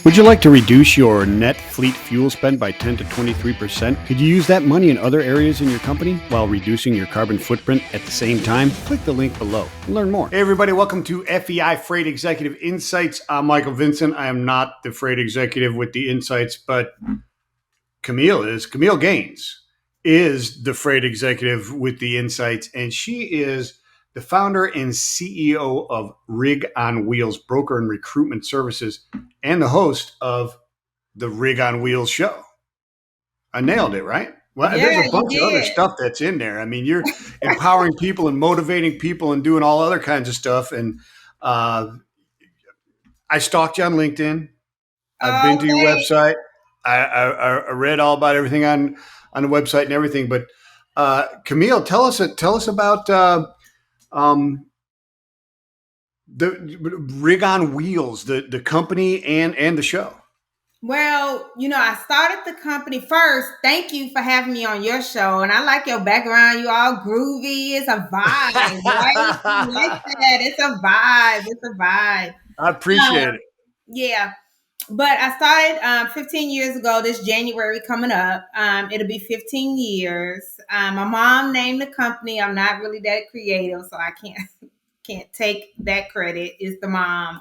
Would you like to reduce your net fleet fuel spend by 10 to 23%? Could you use that money in other areas in your company while reducing your carbon footprint at the same time? Click the link below and learn more. Hey everybody, welcome to FEI Freight Executive Insights. I'm Michael Vincent. I am not the freight executive with the insights, but Kameel Gaines is the freight executive with the insights, and she is the founder and CEO of Rig on Wheels Broker and Recruitment Services and the host of the Rig on Wheels show. I nailed it, right? Well, Yeah, there's a bunch of other stuff that's in there. I mean, you're empowering people and motivating people and doing all other kinds of stuff. And I stalked you on LinkedIn. I've been to your website. I read all about everything on the website and everything. But Kameel, tell us about the Rig on Wheels, the company and the show. Well, I started the company first. Thank you for having me on your show. And I like your background. You all groovy. It's a vibe, right? I like that. It's a vibe. It's a vibe. I appreciate it. Yeah. But I started 15 years ago, this January coming up. It'll be 15 years. My mom named the company. I'm not really that creative, so I can't take that credit. It's the mom.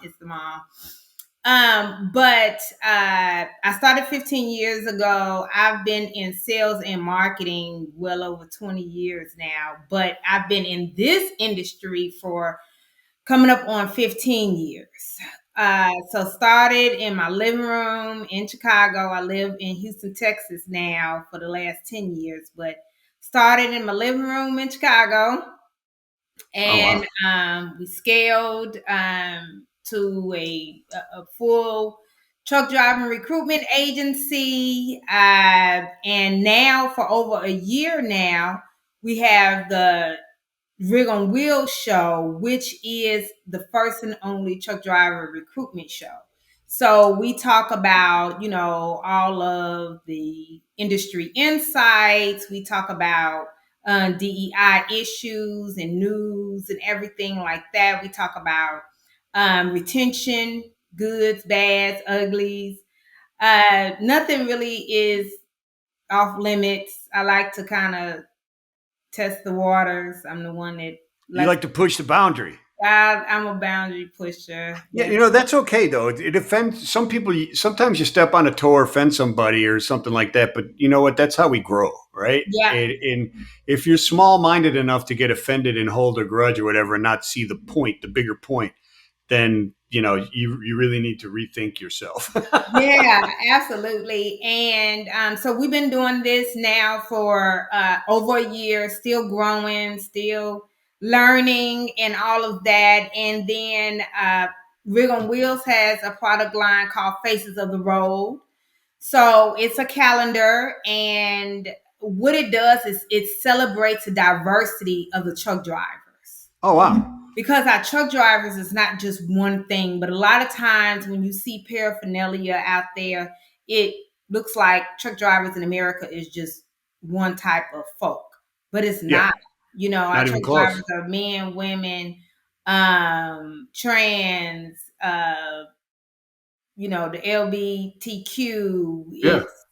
But I started 15 years ago. I've been in sales and marketing well over 20 years now, but I've been in this industry for coming up on 15 years. So started in my living room in Chicago. I live in Houston, Texas now for the last 10 years, but started in my living room in Chicago. And we scaled to a full truck driving recruitment agency. And now for over a year now, we have the Rig on Wheels show, which is the first and only truck driver recruitment show. So we talk about, all of the industry insights. We talk about DEI issues and news and everything like that. We talk about retention, goods, bads, uglies. Nothing really is off limits. I like to kind of test the waters. I'm the one that you like to push the boundary. I'm a boundary pusher. Yeah, that's okay though. It offends some people. Sometimes you step on a toe or offend somebody or something like that. But you know what? That's how we grow, right? Yeah. And if you're small-minded enough to get offended and hold a grudge or whatever, and not see the point, the bigger point, then you really need to rethink yourself. Yeah, absolutely. And so we've been doing this now for over a year, still growing, still learning and all of that. And then Rig on Wheels has a product line called Faces of the Road. So it's a calendar, and what it does is it celebrates the diversity of the truck drivers. Oh, wow. Because our truck drivers is not just one thing, but a lot of times when you see paraphernalia out there, it looks like truck drivers in America is just one type of folk, but it's not. Our truck drivers are men, women, trans, the LGBTQ, it's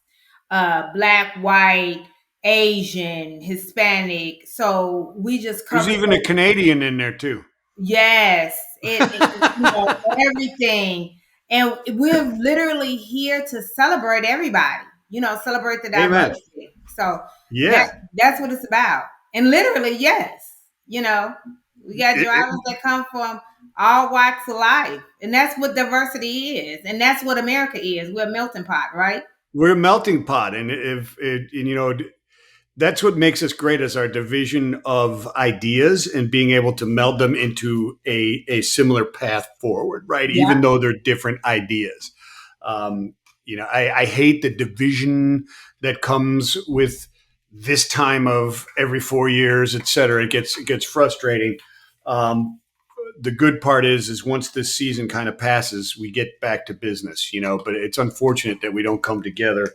Black, white, Asian, Hispanic. So we just cover. There's even a Canadian in there too. Yes, everything. And we're literally here to celebrate everybody, celebrate the diversity. Amen. So that's what it's about. And literally, yes, we got drivers that come from all walks of life. And that's what diversity is. And that's what America is. We're a melting pot, right? We're a melting pot. And that's what makes us great, is our division of ideas and being able to meld them into a similar path forward, right? Yeah. Even though they're different ideas. I hate the division that comes with this time of every 4 years, et cetera. It gets frustrating. The good part is once this season kind of passes, we get back to business, but it's unfortunate that we don't come together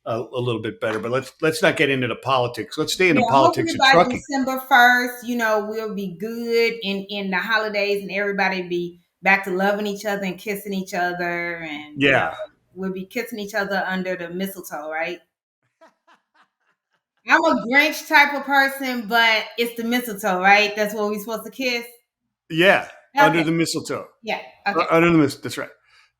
a little bit better. But let's not get into the politics. Let's stay in the politics of trucking. December 1st, we'll be good in the holidays, and everybody be back to loving each other and kissing each other. And we'll be kissing each other under the mistletoe, right? I'm a Grinch type of person, but it's the mistletoe, right? That's what we're supposed to kiss. Yeah, under Okay. the mistletoe. Yeah. Okay. Under the mistletoe. That's right.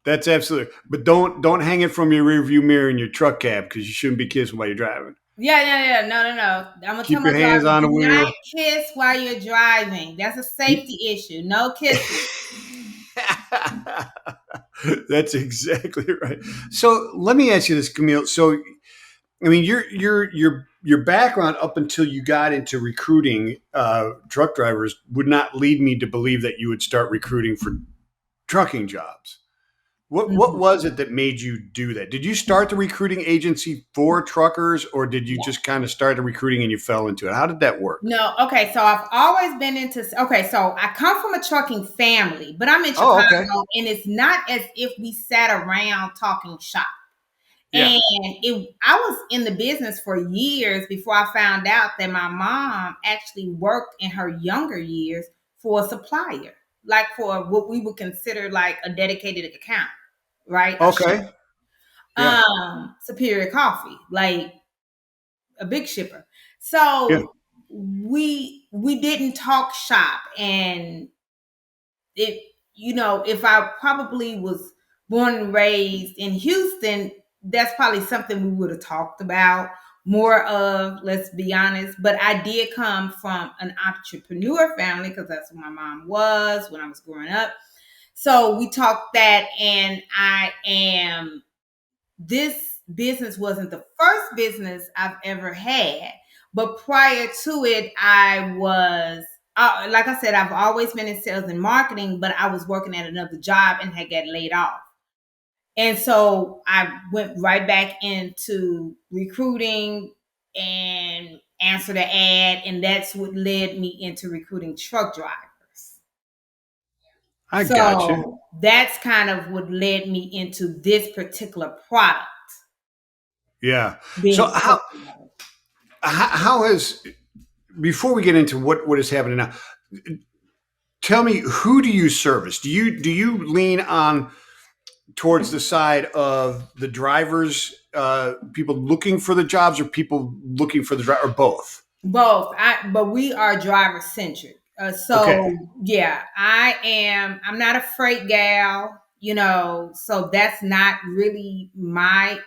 That's absolutely. But don't hang it from your rearview mirror in your truck cab because you shouldn't be kissing while you're driving. Yeah, yeah, yeah. No, no, no. I'm gonna tell Keep my your hands driver, on the do not wheel. kiss while you're driving. That's a safety issue. No kissing. That's exactly right. So let me ask you this, Camille. So I mean, your background up until you got into recruiting truck drivers would not lead me to believe that you would start recruiting for trucking jobs. What Mhm. was it that made you do that? Did you start the recruiting agency for truckers, or did you Yeah. just kind of start the recruiting and you fell into it? How did that work? No, okay. So I've always been into. Okay, so I come from a trucking family, but I'm in Oh, okay. Chicago, and it's not as if we sat around talking shop. Yeah. I was in the business for years before I found out that my mom actually worked in her younger years for a supplier, like for what we would consider like a dedicated account, right? A ship, Okay. Yeah. Superior Coffee, like a big shipper. Yeah. So we didn't talk shop, and it if I probably was born and raised in Houston, that's probably something we would have talked about more of, let's be honest. But I did come from an entrepreneur family because that's what my mom was when I was growing up. So we talked that, and I am this business wasn't the first business I've ever had, but prior to it, I was, like I said, I've always been in sales and marketing, but I was working at another job and had got laid off. And so I went right back into recruiting and answered the ad, and that's what led me into recruiting truck drivers. I got you. So that's kind of what led me into this particular product. Yeah. So Being how has before we get into what is happening now, tell me, who do you service? Do you lean on towards the side of the drivers, people looking for the jobs, or people looking for the driver, or both? both. But we are driver centric. Okay. So yeah, I'm not a freight gal, so that's not really my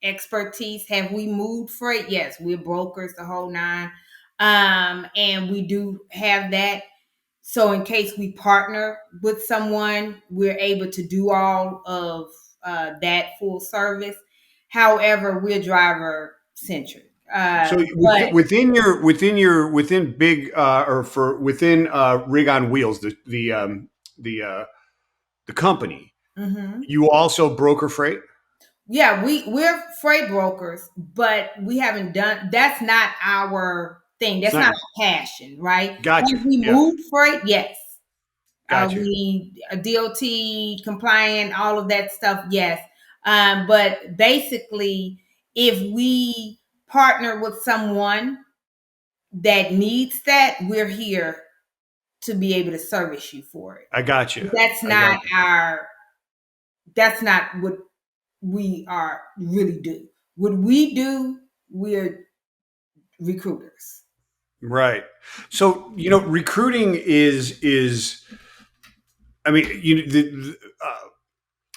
expertise. Have we moved freight? Yes, we're brokers, the whole nine. And we do have that. So in case we partner with someone, we're able to do all of that full service. However, we're driver centric. So But within big or for within Rig on Wheels, the the company, mhm. you also broker freight. Yeah, we're freight brokers, but we haven't done. That's not our thing. It's That's not not your. our passion, right? Gotcha. Have we Yeah. moved freight? Yes. Are Gotcha. we DOT compliant? All of that stuff? Yes. But basically, if we partner with someone that needs that, we're here to be able to service you for it. I got you. But that's I got not you. our. That's not what we are really do. What we do, we're recruiters. Right. So recruiting is. I mean,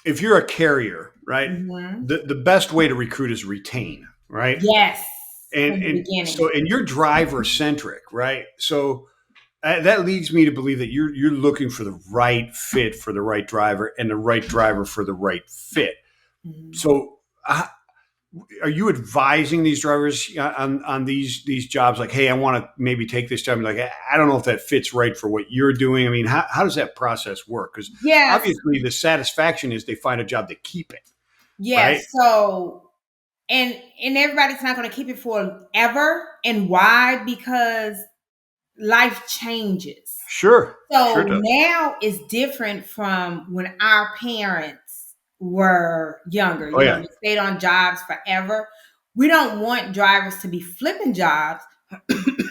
if you're a carrier, right, Mhm. the best way to recruit is retain, right? Yes, And from the and beginning. so and you're driver centric, right? So that leads me to believe that you're looking for the right fit for the right driver and the right driver for the right fit. Mhm. So are you advising these drivers on these jobs, like, hey, I want to maybe take this job, and like, I don't know if that fits right for what you're doing? I mean, how does that process work? Because Yes, obviously the satisfaction is they find a job, they keep it, right? yes. So, and everybody's not going to keep it forever. And why? Because life changes. Sure, sure So does. now it's different from when our parents were younger. Oh yeah. They stayed on jobs forever. We don't want drivers to be flipping jobs,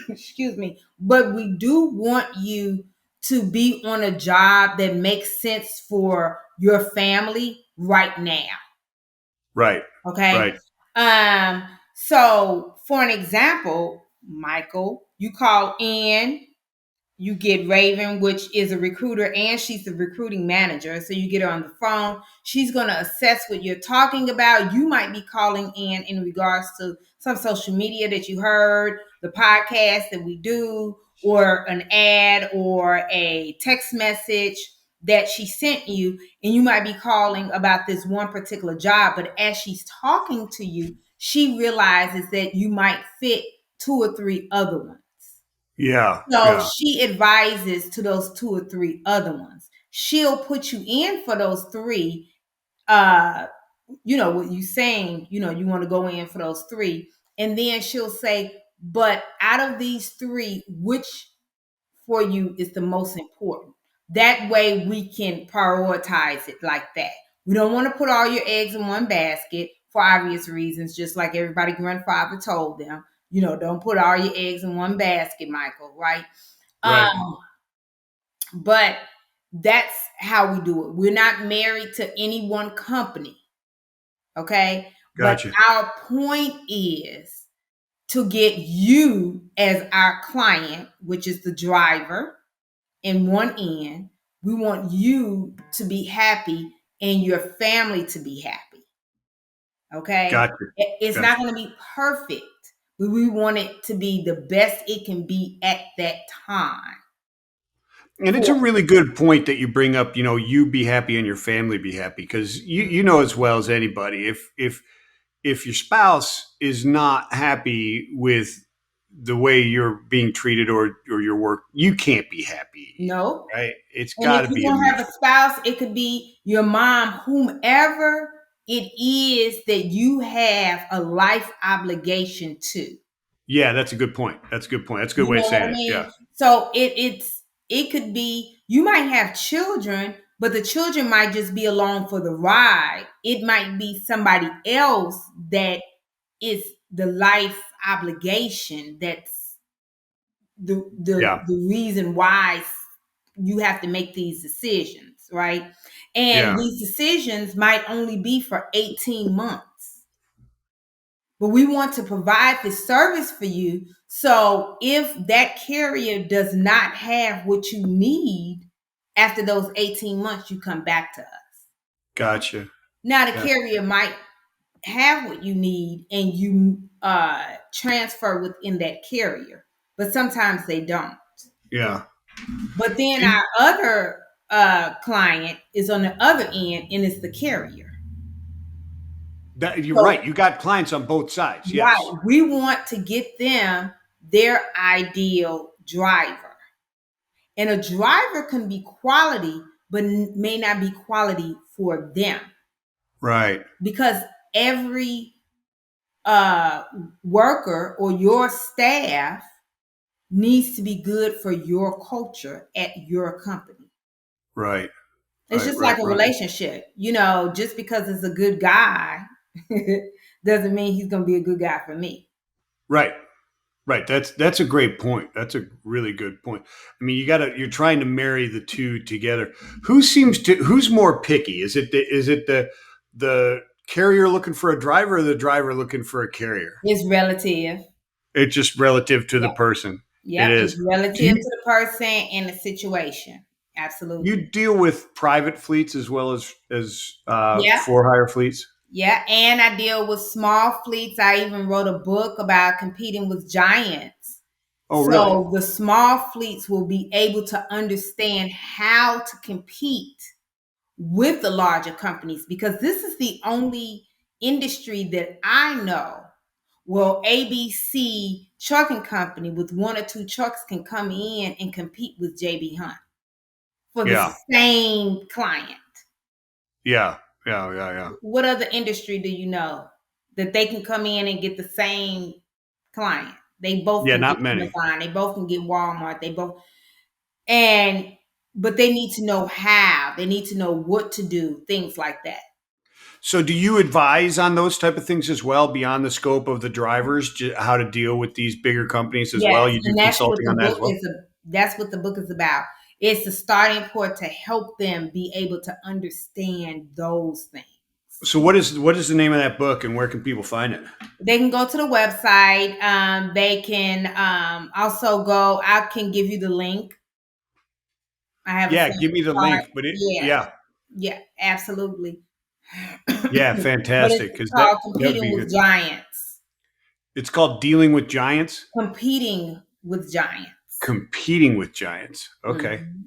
excuse me, but we do want you to be on a job that makes sense for your family right now. Right. Okay. Right. Um, so for an example, Michael, you call in, you get Raven, which is a recruiter, and she's the recruiting manager. So you get her on the phone. She's going to assess what you're talking about. You might be calling in regards to some social media that you heard, the podcast that we do, or an ad or a text message that she sent you. And you might be calling about this one particular job. But as she's talking to you, she realizes that you might fit two or three other ones. Yeah. So Yeah. she advises to those two or three other ones. She'll put you in for those three. Uh, what you saying, you want to go in for those three. And then she'll say, but out of these three, which for you is the most important? That way we can prioritize it like that. We don't want to put all your eggs in one basket for obvious reasons, just like everybody grandfather told them. Don't put all your eggs in one basket, Michael, right? Right. Um, but that's how we do it. We're not married to any one company, okay? But Gotcha. our point is to get you as our client, which is the driver in one end. We want you to be happy and your family to be happy, okay? Gotcha. It's not Gotcha. going to be perfect, but we want it to be the best it can be at that time. And it's a really good point that you bring up, you be happy and your family be happy, because you know as well as anybody, if your spouse is not happy with the way you're being treated, or your work, you can't be happy either, No. right? It's And got if to you be a don't have a mutual. spouse, it could be your mom, whomever it is that you have a life obligation to. Yeah, that's a good point. That's a good point. That's a good You way of know what saying I it. Yeah. mean? So it could be you might have children, but the children might just be along for the ride. It might be somebody else that is the life obligation that's the the Yeah. the reason why you have to make these decisions, right? And Yeah. these decisions might only be for 18 months. But we want to provide this service for you. So if that carrier does not have what you need after those 18 months, you come back to us. Gotcha. Now the Gotcha. carrier might have what you need and you transfer within that carrier, but sometimes they don't. Yeah. But then And our other client is on the other end and it's the carrier. you're So right. You got clients on both sides. Yes. right, we want to get them their ideal driver. And a driver can be quality, but may not be quality for them Right. because every uh, worker or your staff needs to be good for your culture at your company. Right. It's Right. just Right. like a Right. relationship. Just because it's a good guy doesn't mean he's going to be a good guy for me. Right. Right. That's a great point. That's a really good point. I mean, you're trying to marry the two together. Who's more picky? Is it the carrier looking for a driver, or the driver looking for a carrier? It's relative. It's just relative to the Yep. person. It Yep. It's is. Do relative to you the person and the situation. Absolutely. you deal with private fleets as well as Yeah. for hire fleets? Yeah. And I deal with small fleets. I even wrote a book about competing with giants. Oh, really? So the small fleets will be able to understand how to compete with the larger companies because this is the only industry that I know. Well, ABC Trucking Company with one or two trucks can come in and compete with JB Hunt for the Yeah. same client. Yeah. Yeah. Yeah. Yeah. What other industry do you know that they can come in and get the same client? They both Yeah. can get Not many. Amazon, they both can get Walmart, they both and but they need to know how, they need to know what to do, things like that. So, do you advise on those type of things as well, beyond the scope of the drivers, how to deal with these bigger companies as well? Yes, You do and consulting on that as well. that's what the book is about. It's the starting point to help them be able to understand those things. So what is the name of that book, and where can people find it? They can go to the website. They can also go. I can give you the link. I have a Yeah, give sample me the chart. link. But it, Yeah, yeah, yeah, absolutely. yeah, But fantastic. it's Because called that would Competing be with good. Giants. It's called Dealing with Giants, Competing with Giants. Competing with Giants. Okay, Hmm.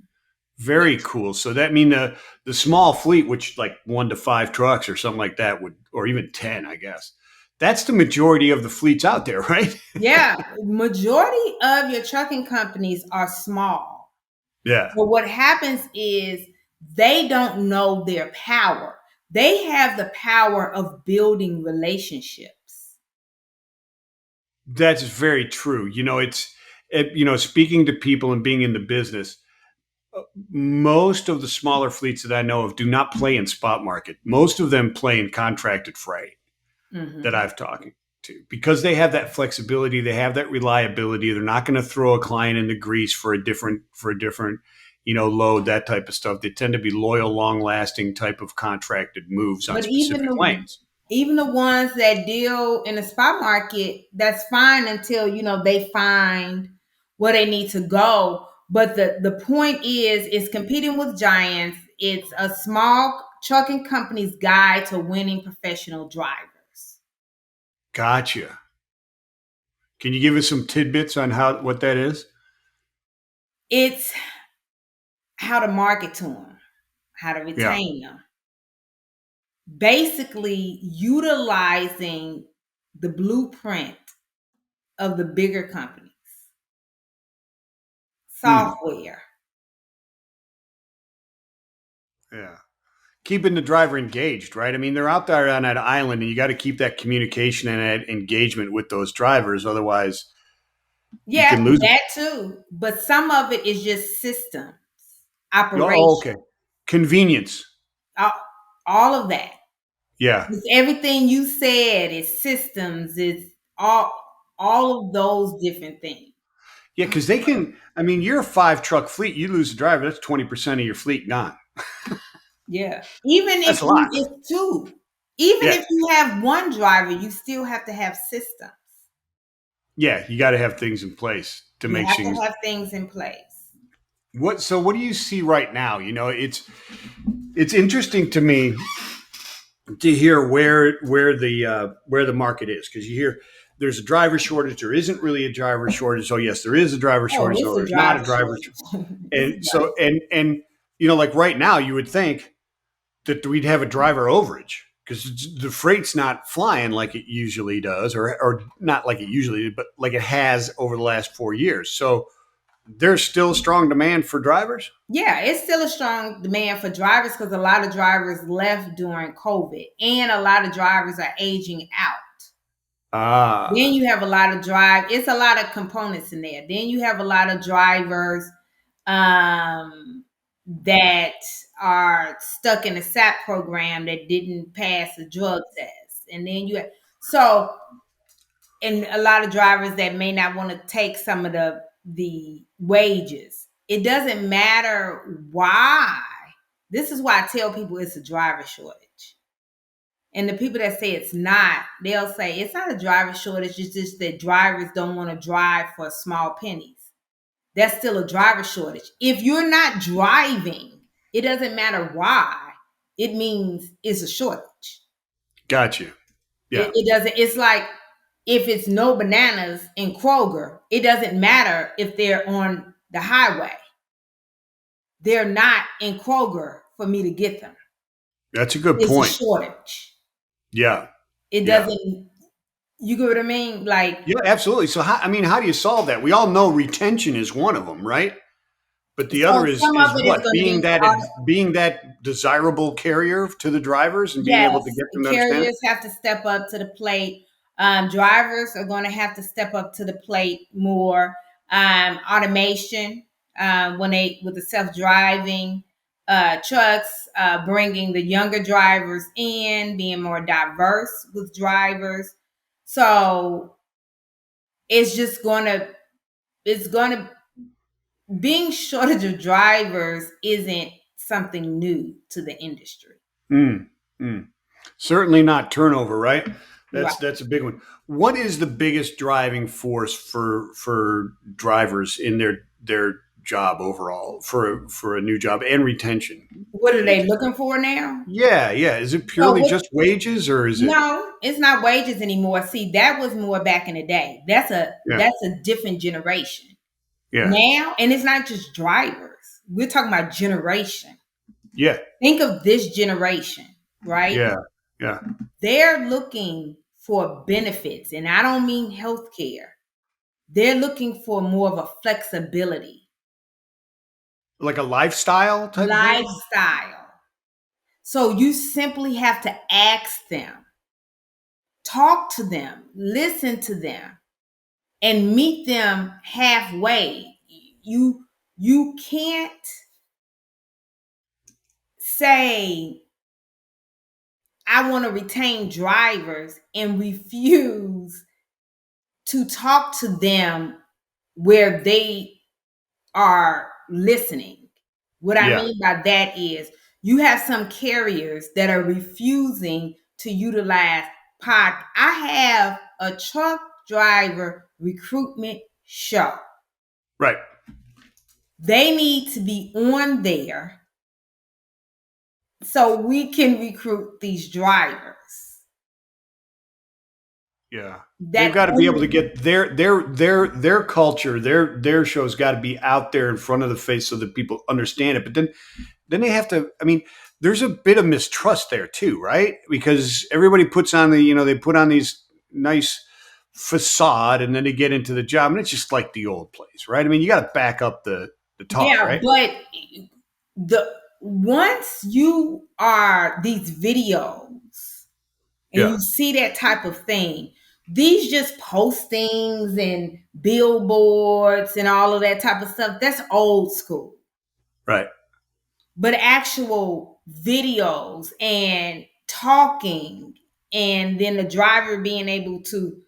very cool. So that mean the small fleet, which like 1 to 5 trucks or something like that would, or even 10, I guess. That's the majority of the fleets out there, right? Yeah, majority of your trucking companies are small. Yeah. But what happens is they don't know their power. They have the power of building relationships. That's very true. Speaking to people and being in the business, most of the smaller fleets that I know of do not play in spot market. Most of them play in contracted freight that Hmm. I've talked to, because they have that flexibility, they have that reliability. They're not going to throw a client into grease for a different load, that type of stuff. They tend to be loyal, long lasting type of contracted moves on But specific lanes. even the ones that deal in the spot market, that's fine until they find where they need to go. But the point is, it's competing with giants. It's a small trucking company's guide to winning professional drivers. Gotcha. Can you give us some tidbits on how what that is? It's how to market to them, how to Yeah. retain them. Basically, utilizing the blueprint of the bigger companies, Hmm. software. Yeah. Keeping the driver engaged, right? I mean, they're out there on that island, and you got to keep that communication and that engagement with those drivers. Otherwise, you Yeah, can lose them. that too. But some of it is just systems, Oh, operation, okay. Convenience. all, all of that. Yeah. It's everything you said is systems. It's all all of those different things. Yeah. Because they can, I mean, you're a 5 truck fleet. You lose a driver, that's 20% of your fleet gone. Yeah. Even if That's a lot. it's two, even Yeah. if you have one driver, you still have to have systems. Yeah. You got to have things in place to You make have things. to have things in place. So what do you see right now? It's interesting to me to hear where the market is, because you hear there's a driver shortage. There isn't really a driver shortage. Oh yes, there is a driver Oh, shortage. it's Oh, a there's not a driver driver. shortage. It's a And driver. so like right now, you would think that we'd have a driver overage because the freight's not flying like it usually does, or not like it usually did, but like it has over the last 4 years. So there's still strong demand for drivers. Yeah, it's still a strong demand for drivers because a lot of drivers left during COVID and a lot of drivers are aging out. Then Ah, you have a lot of it's a lot of components in there. Then you have a lot of drivers that are stuck in a SAP program that didn't pass the drug test. And then so and a lot of drivers that may not want to take some of the wages. It doesn't matter why. This is why I tell people it's a driver shortage. And the people that say it's not, they'll say it's not a driver shortage. It's just that drivers don't want to drive for small pennies. That's still a driver shortage. If you're not driving, it doesn't matter why. It means it's a shortage. got you. Yeah, It doesn't, it's like if it's no bananas in Kroger, it doesn't matter if they're on the highway. They're not in Kroger for me to get them. that's a good It's a point. shortage. Yeah, It yeah. doesn't, you get what I mean? Like, Yeah, absolutely. So, how do you solve that? We all know retention is one of them, right? But the other so is some of is it is what going to be, being that desirable carrier to the drivers and being yes, able to get them to understand it. carriers have to step up to the plate. Drivers are going to have to step up to the plate more. Automation, when they with the self driving trucks, bringing the younger drivers in, being more diverse with drivers. So it's just going to it's going to being shortage of drivers isn't something new to the industry. Mm, mm. Certainly not turnover, right? Right. That's a big one. What is the biggest driving force for drivers in their job overall for a new job and retention? What are Do you they think? looking for now? Yeah, yeah. Is it So purely what? just wages or is it? No, it's not wages anymore. See, that was more back in the day. Yeah, That's a different generation yeah, now, and it's not just drivers. We're talking about generation. yeah, Think of this generation, right? yeah, yeah. They're looking for benefits, and I don't mean healthcare. They're looking for more of a flexibility, Like a lifestyle type of thing. lifestyle. So you simply have to ask them, talk to them, listen to them, and meet them halfway. You can't say I want to retain drivers and refuse to talk to them where they are listening. What I Yeah, mean by that is you have some carriers that are refusing to utilize pod. I have a truck driver recruitment show. right. They need to be on there so we can recruit these drivers. Yeah. They've That got to be able to get their culture, their show's got to be out there in front of the face so that people understand it. But then they have to, I mean, there's a bit of mistrust there too, right? Because everybody puts on they put on these nice facade and then they get into the job and it's just like the old place, right? I mean, you got to back up the talk, yeah, right? but the once you are these videos and Yeah. you see that type of thing, these just postings and billboards and all of that type of stuff, that's old school. Right. But actual videos and talking, and then the driver being able to,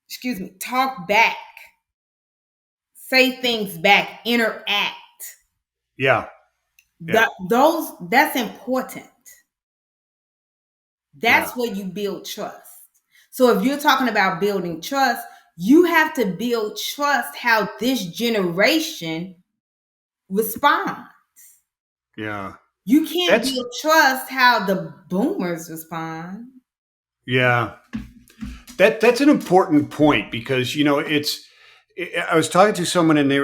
excuse me, talk back, say things back, interact. Yeah. Yeah. That's important. Yeah. That's where you build trust. So if you're talking about building trust, you have to build trust how this generation responds. Yeah. You can't That's build trust how the boomers respond. yeah. That's an important point because it's. I was talking to someone and they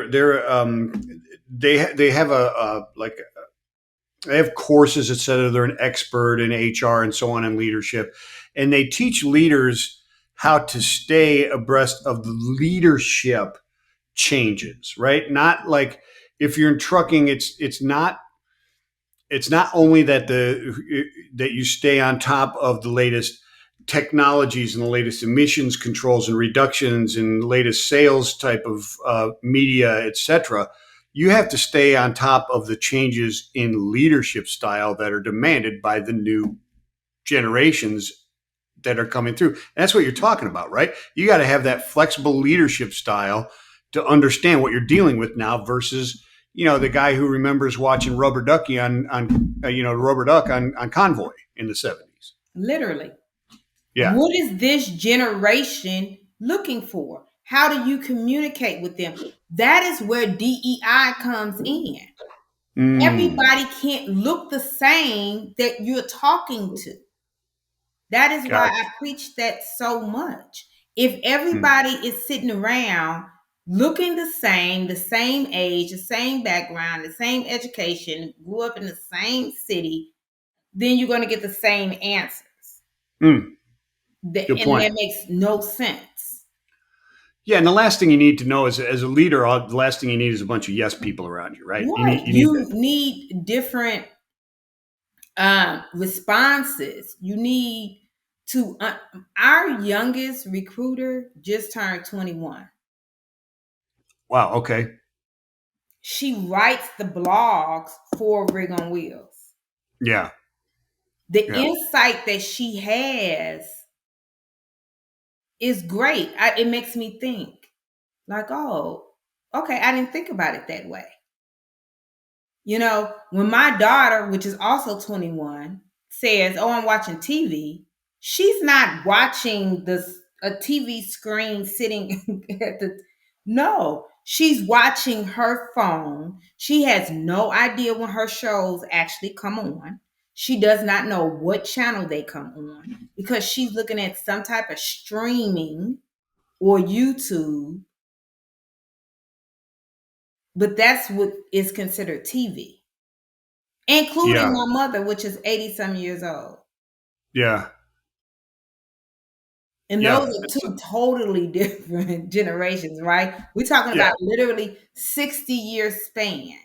have a like they have courses, et cetera. They're an expert in HR and so on in leadership, and they teach leaders how to stay abreast of the leadership changes. Right? Not like if you're in trucking, it's not only that you stay on top of the latest technologies and the latest emissions controls and reductions and the latest sales type of media, etc. You have to stay on top of the changes in leadership style that are demanded by the new generations that are coming through. And that's what you're talking about, right? You got to have that flexible leadership style to understand what you're dealing with now versus the guy who remembers watching Rubber Ducky on Rubber Duck on Convoy in the 70s. Literally. Yeah. What is this generation looking for? How do you communicate with them? That is where DEI comes in. Mm, Everybody can't look the same that you're talking to. That is why I gotcha. preach that so much. If Mm, everybody is sitting around looking the same age, the same background, the same education, grew up in the same city, then you're going to get the same answers. mm, good And point. that makes no sense. Yeah, and the last thing you need to know is, as a leader, the last thing you need is a bunch of yes people around you, right? You Right. need you need that. You need different responses. You need to, our youngest recruiter just turned 21. Wow. Okay. She writes the blogs for Rig on Wheels. Yeah. The Yeah. insight that she has is great. It makes me think, like, oh, okay, I didn't think about it that way. When my daughter, which is also 21, says, "Oh, I'm watching TV," she's not watching a TV screen sitting at the. No, she's watching her phone. She has no idea when her shows actually come on. She does not know what channel they come on because she's looking at some type of streaming or YouTube. But that's what is considered TV, including Yeah. my mother, which is 80 some years old. Yeah. And those Yeah. are two totally different generations, right? We're talking Yeah. about literally 60-year span.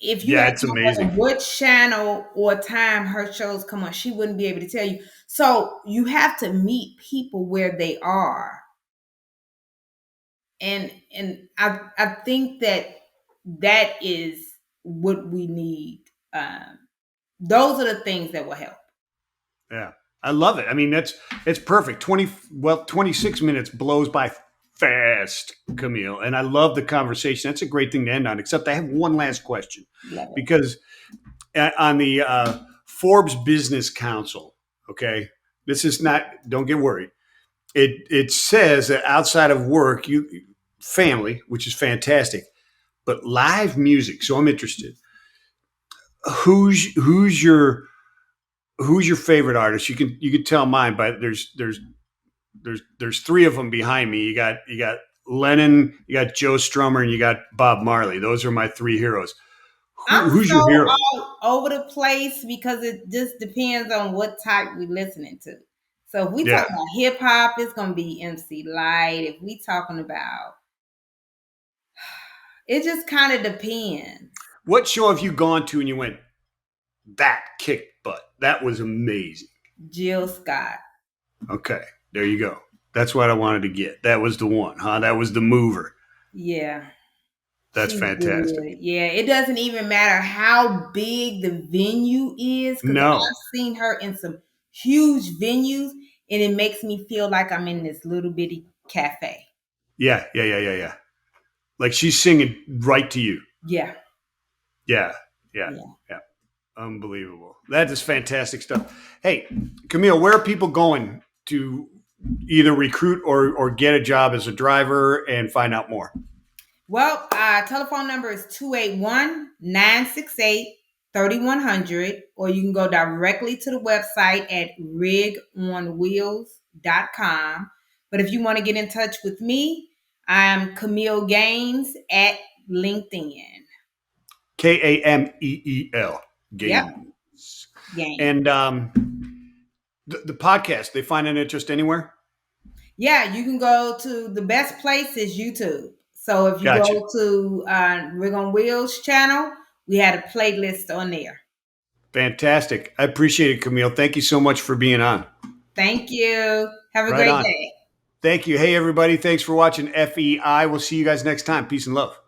If you Yeah. ask It's my mother amazing. what channel or time her shows come on, she wouldn't be able to tell you. So you have to meet people where they are. And I think that is what we need. Those are the things that will help. Yeah. I love it. I mean, it's perfect. 26 minutes blows by fast, Kameel. And I love the conversation. That's a great thing to end on, except I have one last question Love it. because on the Forbes Business Council, okay, this is not, don't get worried. It says that outside of work, you family, which is fantastic, but live music. So I'm interested. Who's your favorite artist? You can tell mine, but there's three of them behind me. You got Lennon, you got Joe Strummer, and you got Bob Marley. Those are my three heroes. I'm Who's so your hero? all over the place because it just depends on what type we're listening to. So if we talk Yeah. about hip hop, it's gonna be MC Light. If we talking about, it just kind of depends. What show have you gone to and you went, that kicked butt? That was amazing. Jill Scott. Okay, there you go. That's what I wanted to get. That was the one, huh? That was the mover. Yeah. That's She's fantastic. good. Yeah, it doesn't even matter how big the venue is because No. I've seen her in some huge venues and it makes me feel like I'm in this little bitty cafe. Yeah, yeah, yeah, yeah, yeah. Like she's singing right to you. Yeah. Yeah, yeah, Yeah. yeah. Unbelievable. That is fantastic stuff. Hey, Kameel, where are people going to either recruit or get a job as a driver and find out more? Well, telephone number is 281-968-3100, or you can go directly to the website at rigonwheels.com. But if you want to get in touch with me, I'm Kameel Gaines at LinkedIn. Kameel Yep, Games. Gaines. And the podcast, they find an interest anywhere? Yeah, you can go to the best place is YouTube. So if you Gotcha. go to Rig on Wheels channel, we had a playlist on there. Fantastic. I appreciate it, Kameel. Thank you so much for being on. Thank you. Have a Right great on. day. Thank you. Hey, everybody. Thanks for watching FEI. We'll see you guys next time. Peace and love.